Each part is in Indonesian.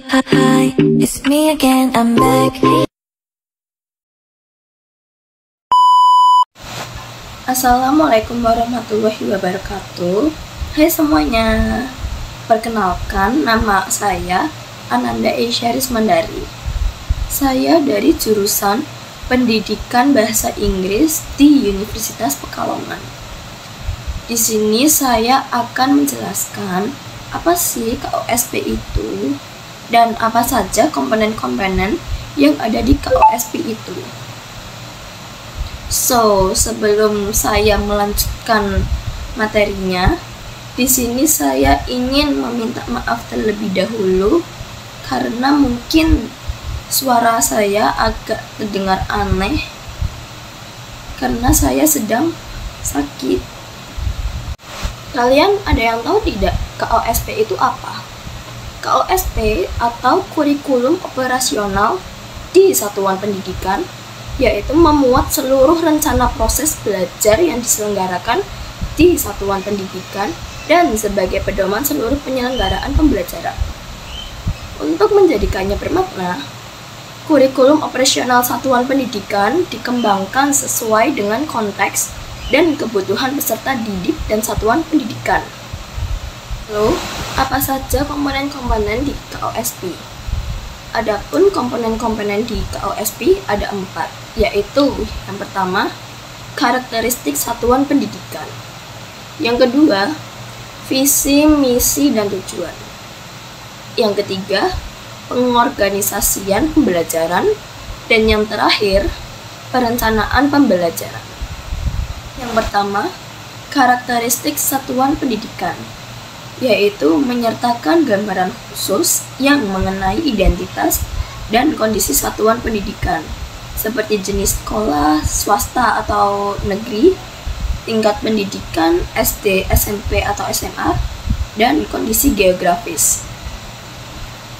Hi, it's me again, I'm back. Assalamualaikum warahmatullahi wabarakatuh. Hai semuanya, perkenalkan nama saya Ananda Esyaris Mandari. Saya dari jurusan Pendidikan Bahasa Inggris di Universitas Pekalongan. Di sini saya akan menjelaskan apa sih KOSP itu dan apa saja komponen-komponen yang ada di KOSP itu. So, sebelum saya melanjutkan materinya, di sini saya ingin meminta maaf terlebih dahulu karena mungkin suara saya agak terdengar aneh karena saya sedang sakit. Kalian ada yang tahu tidak KOSP itu apa? KOSP atau Kurikulum Operasional di Satuan Pendidikan yaitu memuat seluruh rencana proses belajar yang diselenggarakan di satuan pendidikan dan sebagai pedoman seluruh penyelenggaraan pembelajaran. Untuk menjadikannya bermakna, kurikulum operasional satuan pendidikan dikembangkan sesuai dengan konteks dan kebutuhan peserta didik dan satuan pendidikan. Lalu, apa saja komponen-komponen di KOSP? Adapun komponen-komponen di KOSP ada 4, yaitu yang pertama, karakteristik satuan pendidikan. Yang kedua, visi, misi, dan tujuan. Yang ketiga, pengorganisasian pembelajaran. Dan yang terakhir, perencanaan pembelajaran. Yang pertama, karakteristik satuan pendidikan, yaitu menyertakan gambaran khusus yang mengenai identitas dan kondisi satuan pendidikan, seperti jenis sekolah, swasta atau negeri, tingkat pendidikan, SD, SMP, atau SMA, dan kondisi geografis.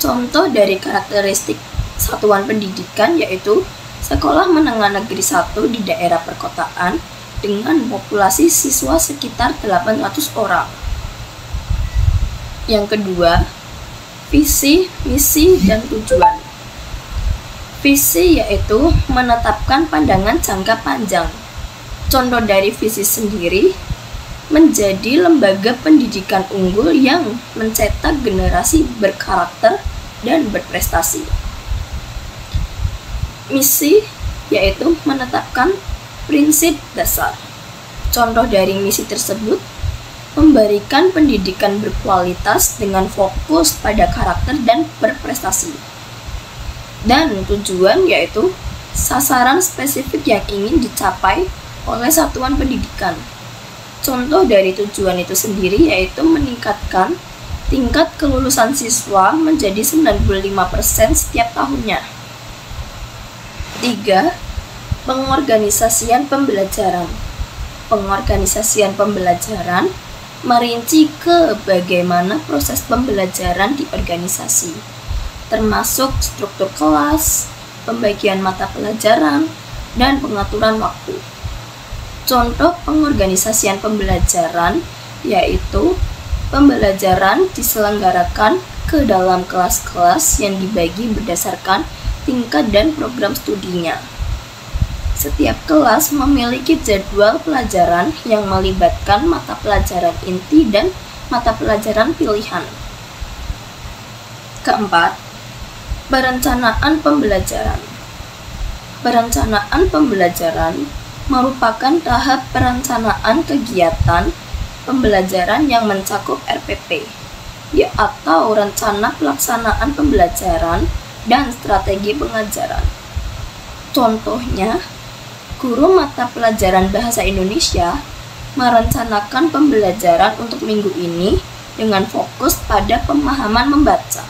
Contoh dari karakteristik satuan pendidikan yaitu sekolah menengah negeri 1 di daerah perkotaan dengan populasi siswa sekitar 800 orang. Yang kedua, visi, misi, dan tujuan. Visi yaitu menetapkan pandangan jangka panjang. Contoh dari visi sendiri, menjadi lembaga pendidikan unggul yang mencetak generasi berkarakter dan berprestasi. Misi yaitu menetapkan prinsip dasar. Contoh dari misi tersebut, memberikan pendidikan berkualitas dengan fokus pada karakter dan berprestasi. Dan tujuan yaitu sasaran spesifik yang ingin dicapai oleh satuan pendidikan. Contoh dari tujuan itu sendiri yaitu meningkatkan tingkat kelulusan siswa menjadi 95% setiap tahunnya. 3. Pengorganisasian pembelajaran. Pengorganisasian pembelajaran merinci ke bagaimana proses pembelajaran di organisasi, termasuk struktur kelas, pembagian mata pelajaran, dan pengaturan waktu. Contoh pengorganisasian pembelajaran yaitu pembelajaran diselenggarakan ke dalam kelas-kelas yang dibagi berdasarkan tingkat dan program studinya. Setiap kelas memiliki jadwal pelajaran yang melibatkan mata pelajaran inti dan mata pelajaran pilihan. Keempat, perencanaan pembelajaran. Perencanaan pembelajaran merupakan tahap perencanaan kegiatan pembelajaran yang mencakup RPP, atau Rencana Pelaksanaan Pembelajaran dan Strategi Pengajaran. Contohnya, guru mata pelajaran Bahasa Indonesia merencanakan pembelajaran untuk minggu ini dengan fokus pada pemahaman membaca.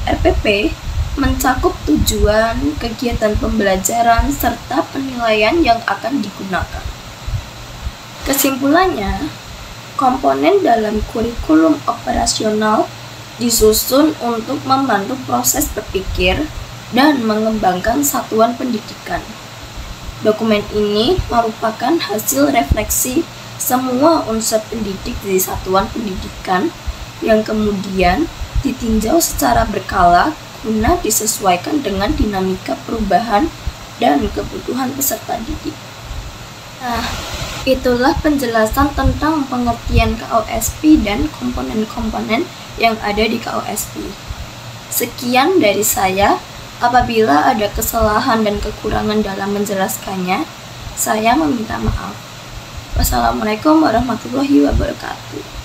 RPP mencakup tujuan, kegiatan pembelajaran, serta penilaian yang akan digunakan. Kesimpulannya, komponen dalam kurikulum operasional disusun untuk membantu proses berpikir dan mengembangkan satuan pendidikan. Dokumen ini merupakan hasil refleksi semua unsur pendidik di satuan pendidikan yang kemudian ditinjau secara berkala guna disesuaikan dengan dinamika perubahan dan kebutuhan peserta didik. Nah, itulah penjelasan tentang pengertian KOSP dan komponen-komponen yang ada di KOSP. Sekian dari saya. Apabila ada kesalahan dan kekurangan dalam menjelaskannya, saya meminta maaf. Wassalamualaikum warahmatullahi wabarakatuh.